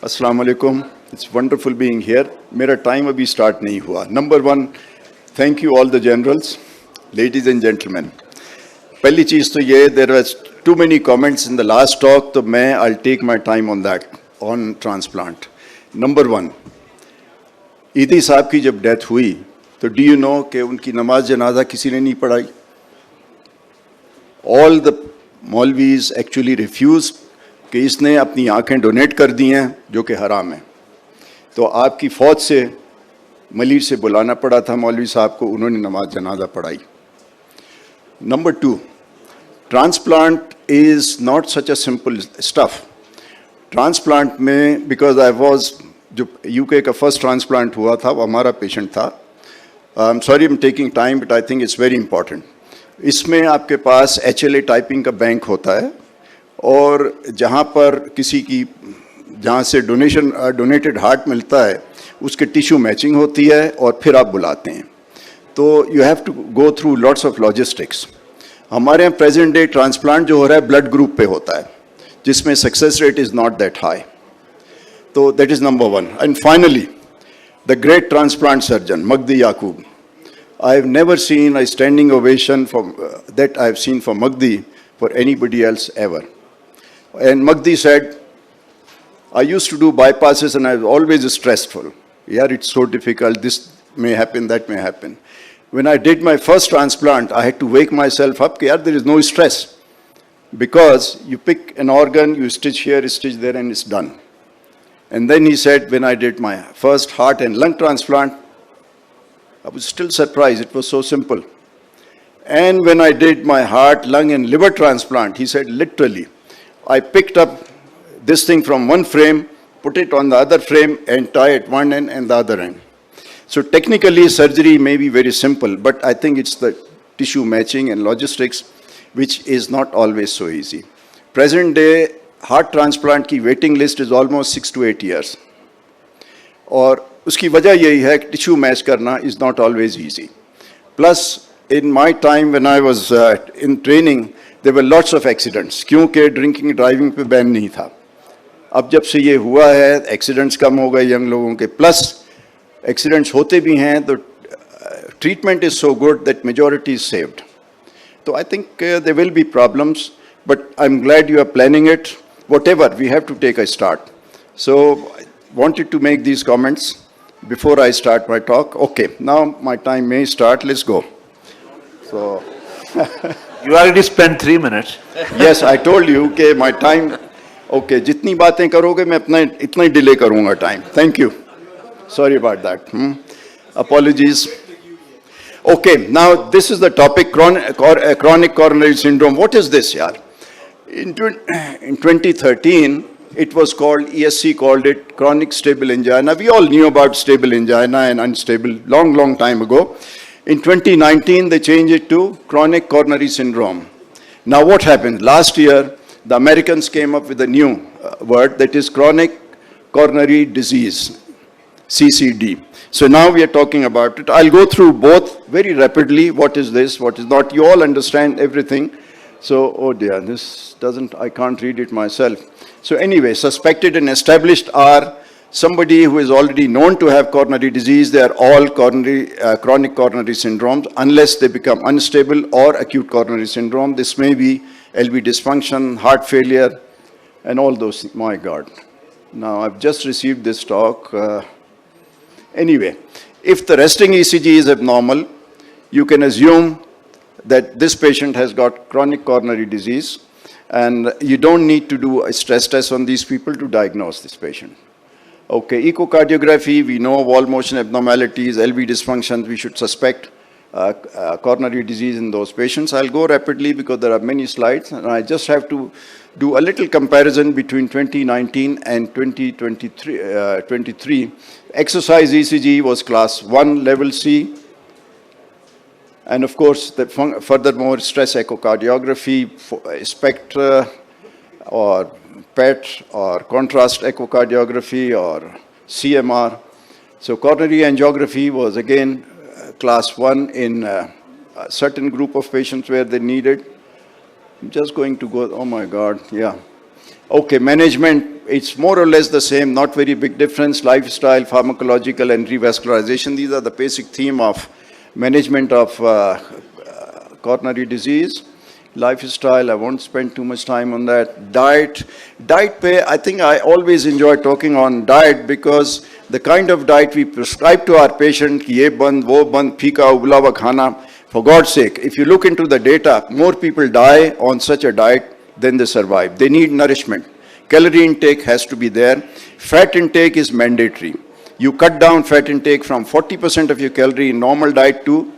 Assalamu alaikum. It's wonderful being here. मेरा time अभी start नहीं हुआ. Number one, thank you all the generals, ladies and gentlemen. पहली चीज़ तो ये, there was too many comments in the last talk, तो मैं I'll take my time on that, on transplant. Number one, ईदी साहब की जब death हुई, तो do you know कि उनकी नमाज जनाजा किसी ने नहीं पढ़ाई? All the Maulvis actually refused कि इसने अपनी आंखें डोनेट कर दी हैं जो कि हराम है. तो आपकी फौज से मलीर से बुलाना पड़ा था मौलवी साहब को, उन्होंने नमाज जनाजा पढ़ाई. Number two, transplant is not such a simple stuff. Transplant में बिकॉज आई वाज, जो यूके का फर्स्ट ट्रांसप्लांट हुआ था वो हमारा पेशेंट था. I am sorry I am taking time but I think it's very important. इसमें आपके पास HLA टाइपिंग का बैंक होता है और जहाँ पर किसी की, जहाँ से डोनेटेड हार्ट मिलता है उसके टिश्यू मैचिंग होती है और फिर आप बुलाते हैं. तो you have to go through lots of logistics. हमारे यहाँ प्रेजेंट डे ट्रांसप्लांट जो हो रहा है ब्लड ग्रुप पे होता है जिसमें success rate is not that high. तो that is number one. And finally the great transplant surgeon Magdi Yaqub. I have never seen a standing ovation that I have seen for Magdi for anybody else ever. And Magdi said, I used to do bypasses and I was always stressful. Yeah, it's so difficult, this may happen, that may happen. When I did my first transplant, I had to wake myself up, yeah, there is no stress. Because you pick an organ, you stitch here, stitch there, and it's done. And then he said, when I did my first heart and lung transplant, I was still surprised, it was so simple. And when I did my heart, lung, and liver transplant, he said, literally, I picked up this thing from one frame, put it on the other frame, and tie it one end and the other end. So technically, surgery may be very simple, but I think it's the tissue matching and logistics which is not always so easy. Present day, heart transplant की waiting list is almost 6 to 8 years. और उसकी वजह यही है कि tissue match करना is not always easy. Plus in my time when I was in training there were lots of accidents, क्योंकि drinking driving पे बैन नहीं था. अब जब से ये हुआ है एक्सीडेंट्स कम हो गए यंग लोगों के, प्लस एक्सीडेंट्स होते भी हैं तो treatment is so good that majority is saved. तो I think there will be problems but I am glad you are planning it. Whatever we have to take a start. So wanted to make these comments before I start my talk. Okay, now my time may start. Let's go. So You already spent 3 minutes. yes, I told you कि my time. Okay, जितनी बातें करोगे मैं अपना इतना ही delay करूँगा time. Thank you. Sorry about that. Apologies. Okay, now this is the topic, chronic coronary syndrome. What is this, yaar? In 2013. It was called, ESC called it chronic stable angina. We all knew about stable angina and unstable long time ago. In 2019, they changed it to chronic coronary syndrome. Now what happened? Last year, the Americans came up with a new word that is chronic coronary disease, CCD. So now we are talking about it. I'll go through both very rapidly. What is this? What is not? You all understand everything. So, oh dear, this doesn't, I can't read it myself. So anyway, suspected and established are somebody who is already known to have coronary disease. They are all chronic coronary syndromes unless they become unstable or acute coronary syndrome. This may be LV dysfunction, heart failure, and all those things. My God. Now, I've just received this talk. Anyway, if the resting ECG is abnormal, you can assume that this patient has got chronic coronary disease, and you don't need to do a stress test on these people to diagnose this patient. Okay, echocardiography, we know wall motion abnormalities, LV dysfunctions, we should suspect coronary disease in those patients. I'll go rapidly because there are many slides, and I just have to do a little comparison between 2019 and 2023. Exercise ECG was class 1, level C. And of course, furthermore, stress echocardiography, spectra, or PET, or contrast echocardiography, or CMR. So coronary angiography was again class 1 in a certain group of patients where they needed. I'm just going to go, oh my God, yeah. Okay, management, it's more or less the same, not very big difference. Lifestyle, pharmacological, and revascularization. These are the basic theme of management of coronary disease. Lifestyle, I won't spend too much time on that. Diet pe, I think I always enjoy talking on diet because the kind of diet we prescribe to our patient, ki ye band, wo band, phika, ubla hua khana, for God's sake, if you look into the data, more people die on such a diet than they survive. They need nourishment. Calorie intake has to be there. Fat intake is mandatory. You cut down fat intake from 40% of your calorie in normal diet to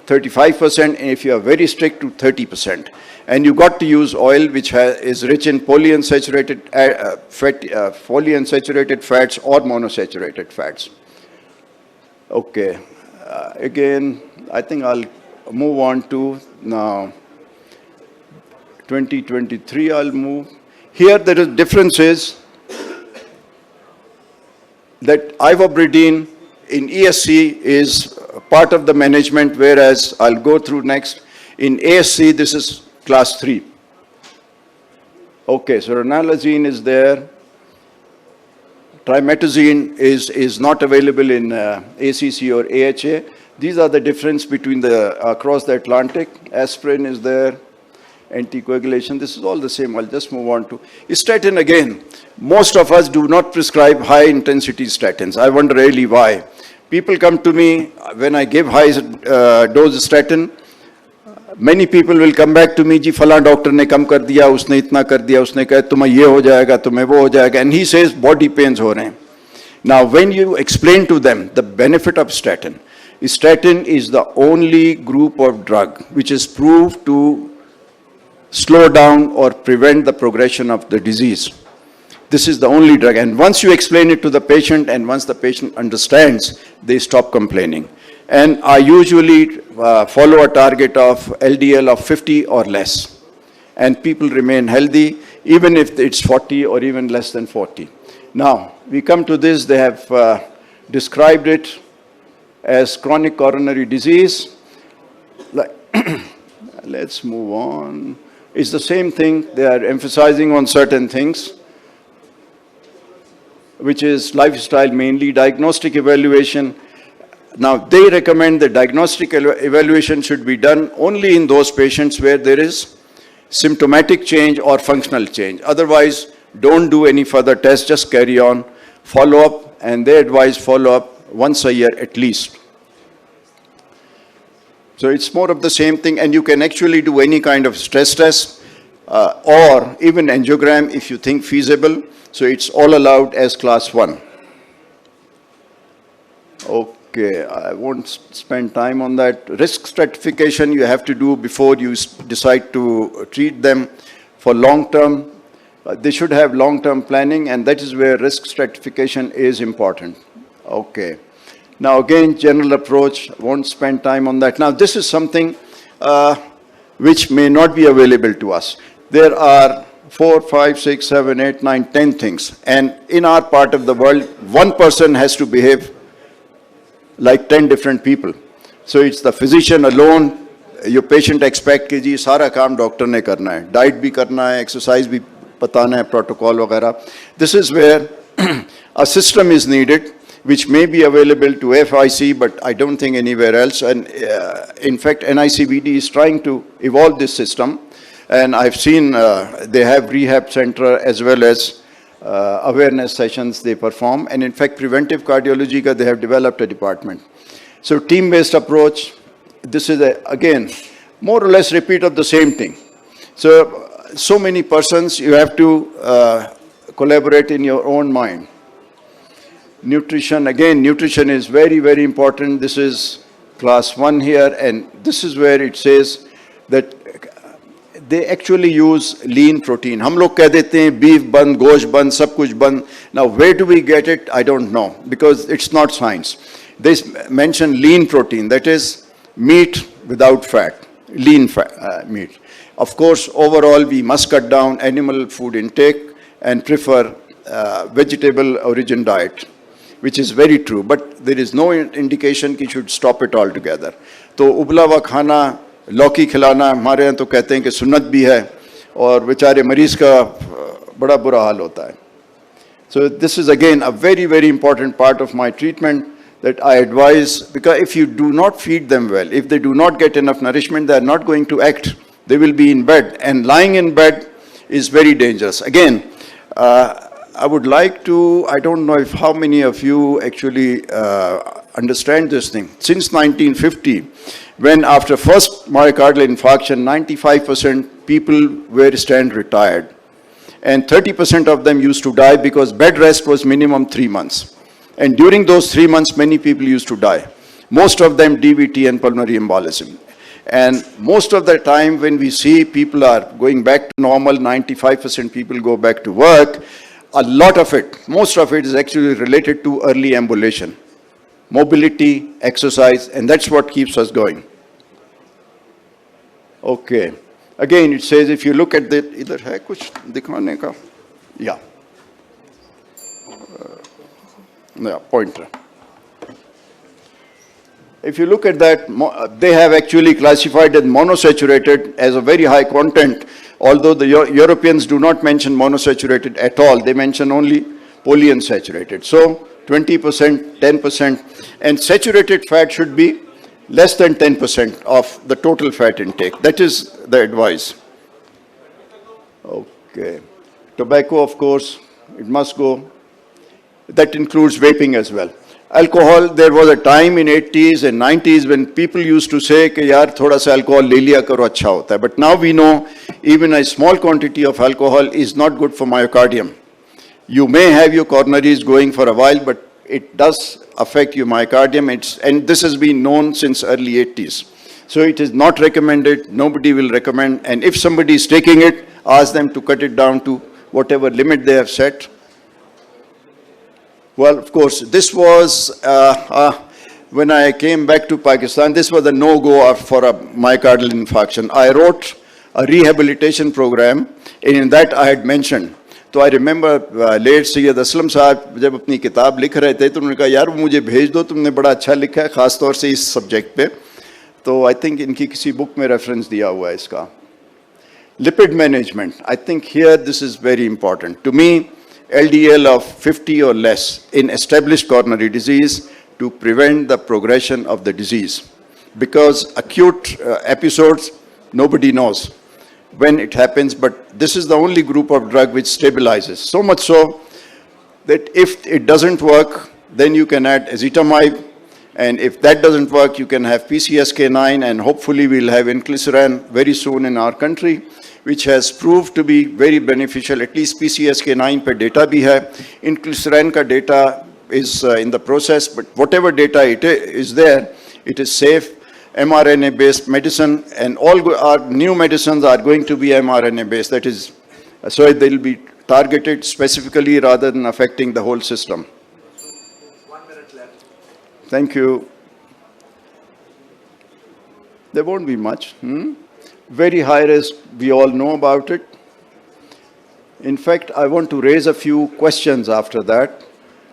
35%, and if you are very strict, to 30%. And you got to use oil which is rich in polyunsaturated fats or monosaturated fats. Okay. Again, I think I'll move on to now 2023. I'll move. Here there is differences that ivabradine in ESC is part of the management, whereas I'll go through next. In ASC, this is class 3. Okay, so ranolazine is there. Trimetazine is not available in ACC or AHA. These are the difference between the across the Atlantic. Aspirin is there. Anticoagulation, this is all the same. I'll just move on to statin again. Most of us do not prescribe high intensity statins. I wonder really why. People come to me when I give high dose statin. Many people will come back to me, ji फला doctor ने कम कर दिया, उसने इतना कर दिया, उसने कहा तुम्हें ये हो जाएगा, तुम्हें वो हो जाएगा, and he says body pains हो रहे हैं. Now when you explain to them the benefit of statin is the only group of drug which is proved to slow down or prevent the progression of the disease. This is the only drug, and once you explain it to the patient and once the patient understands, they stop complaining. And I usually follow a target of LDL of 50 or less, and people remain healthy even if it's 40 or even less than 40. Now we come to this. They have described it as chronic coronary disease. Let's move on. It's the same thing. They are emphasizing on certain things, which is lifestyle mainly, diagnostic evaluation. Now, they recommend the diagnostic evaluation should be done only in those patients where there is symptomatic change or functional change. Otherwise, don't do any further tests, just carry on, follow up, and they advise follow up once a year at least. So it's more of the same thing, and you can actually do any kind of stress test or even angiogram if you think feasible. So it's all allowed as class 1. Okay, I won't spend time on that. Risk stratification you have to do before you decide to treat them for long term. They should have long term planning, and that is where risk stratification is important. Okay. Now again, general approach, won't spend time on that. Now this is something which may not be available to us. There are 4, 5, 6, 7, 8, 9, 10 things. And in our part of the world, one person has to behave like 10 different people. So it's the physician alone. Your patient expect कि जी सारा काम doctor ने करना है, diet भी करना है, exercise भी बताना है, प्रोटोकॉल वगैरह. This is where a system is needed, which may be available to FIC, but I don't think anywhere else. And in fact, NICBD is trying to evolve this system. And I've seen they have rehab center as well as awareness sessions they perform. And in fact, preventive cardiology, they have developed a department. So team-based approach, this is again, more or less repeat of the same thing. So many persons, you have to collaborate in your own mind. Nutrition, again, nutrition is very, very important. This is class 1 here, and this is where it says that they actually use lean protein. हम लोग कह देते हैं beef बंद, गोश्त बंद, सब कुछ बंद. Now, where do we get it? I don't know, because it's not science. They mention lean protein, that is meat without fat, lean meat. Of course, overall, we must cut down animal food intake and prefer vegetable origin diet, which is very true, but there is no indication कि should stop it altogether. तो उबला हुआ खाना, लौकी खिलाना, हमारे यहाँ तो कहते हैं कि सुन्नत भी है, और बेचारे मरीज का बड़ा बुरा हाल होता है. So this is again a very, very important part of my treatment that I advise, because if you do not feed them well, if they do not get enough nourishment, they are not going to act. They will be in bed, and lying in bed is very dangerous. Again, I would like to, I don't know if how many of you actually understand this thing. Since 1950, when after first myocardial infarction, 95% people were stand retired. And 30% of them used to die because bed rest was minimum 3 months. And during those 3 months, many people used to die. Most of them DVT and pulmonary embolism. And most of the time when we see people are going back to normal, 95% people go back to work, a lot of it, most of it is actually related to early ambulation, mobility, exercise, and that's what keeps us going. Okay. Again, it says if you look at the, idhar hai kuch dikhane ka? Yeah. Yeah, pointer. If you look at that, they have actually classified as monosaturated as a very high content, although the Europeans do not mention monosaturated at all. They mention only polyunsaturated. So 20%, 10%, and saturated fat should be less than 10% of the total fat intake. That is the advice. Okay. Tobacco, of course, it must go. That includes vaping as well. Alcohol, there was a time in 80s and 90s when people used to say, कि यार थोड़ा सा alcohol ले लिया करो अच्छा होता है. But now we know even a small quantity of alcohol is not good for myocardium. You may have your coronaries going for a while, but it does affect your myocardium. And this has been known since early 80s. So it is not recommended. Nobody will recommend. And if somebody is taking it, ask them to cut it down to whatever limit they have set. Well, of course, this was, when I came back to Pakistan, this was a no-go for a myocardial infarction. I wrote a rehabilitation program, and in that I had mentioned. So I remember late Syed Aslam साहब जब अपनी किताब लिख रहे थे तो उन्होंने कहा यार मुझे भेज दो तुमने बड़ा अच्छा लिखा है खास तौर से इस सब्जेक्ट पे तो आई थिंक इनकी किसी बुक में रेफरेंस दिया हुआ है इसका lipid management. I think here this is very important. To me, LDL of 50 or less in established coronary disease to prevent the progression of the disease. Because acute episodes, nobody knows when it happens, but this is the only group of drug which stabilizes. So much so that if it doesn't work, then you can add ezetimibe, and if that doesn't work, you can have PCSK9, and hopefully we'll have inclisiran very soon in our country, which has proved to be very beneficial. At least PCSK9 per data bhi hai. Inclisiran ka data is in the process, but whatever data it is there, it is safe. mRNA-based medicine, and all our new medicines are going to be mRNA-based. That is, so they will be targeted specifically rather than affecting the whole system. 1 minute left. Thank you. There won't be much. Very high risk, we all know about it. In fact, I want to raise a few questions after that,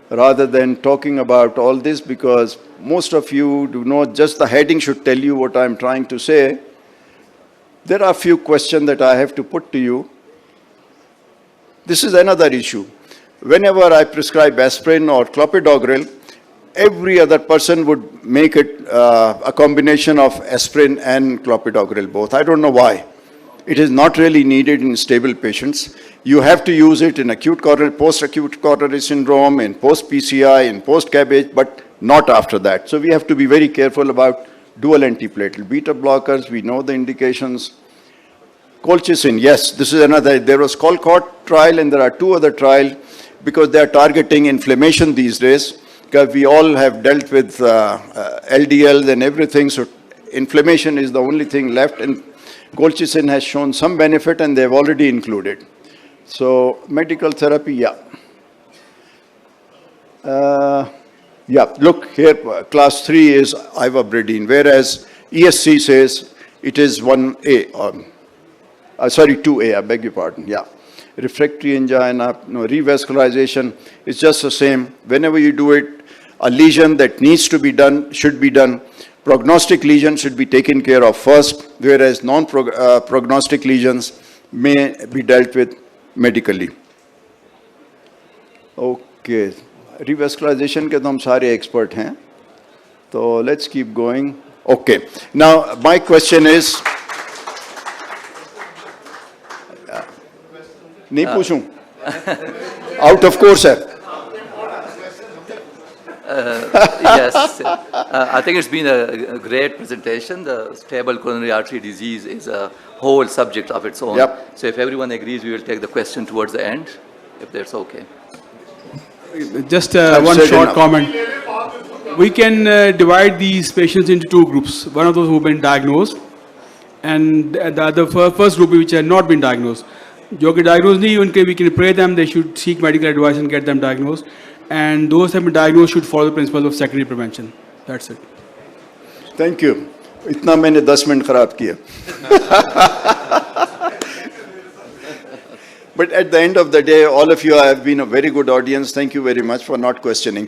rather than talking about all this, because most of you do not, just the heading should tell you what I'm trying to say. There are a few questions that I have to put to you. This is another issue. Whenever I prescribe aspirin or clopidogrel, every other person would make it a combination of aspirin and clopidogrel both. I don't know why. It is not really needed in stable patients. You have to use it in acute coronary, post-acute coronary syndrome, in post-PCI, in post-CABG, but not after that. So we have to be very careful about dual antiplatelet beta blockers. We know the indications. Colchicine, yes, this is another. There was Colcott trial, and there are 2 other trials because they are targeting inflammation these days. Because we all have dealt with LDLs and everything, so inflammation is the only thing left, and colchicine has shown some benefit, and they've already included. So medical therapy, yeah. Yeah, look here, class 3 is ivabradine, whereas ESC says it is 1A, sorry, 2A, I beg your pardon, yeah. Refractory angina, no, revascularization, it's just the same. Whenever you do it, a lesion that needs to be done should be done. Prognostic lesions should be taken care of first, whereas non-prognostic lesions may be dealt with medically. Okay, revascularization के तो हम सारे expert हैं, तो let's keep going. Okay, now my question is, नहीं पूछूं? Out of course है. Yes, I think it's been a great presentation. The stable coronary artery disease is a whole subject of its own. Yep. So if everyone agrees, we will take the question towards the end, if that's okay. Just I've one said short enough. comment. We can divide these patients into two groups. One of those who've been diagnosed, and the other first group which have not been diagnosed. जो कि diagnosed नहीं, उनके we can pray them, they should seek medical advice and get them diagnosed. And those who have been diagnosed should follow the principles of secondary prevention. That's it. Thank you. इतना मैंने 10 minute खराब किया. But at the end of the day, all of you have been a very good audience. Thank you very much for not questioning.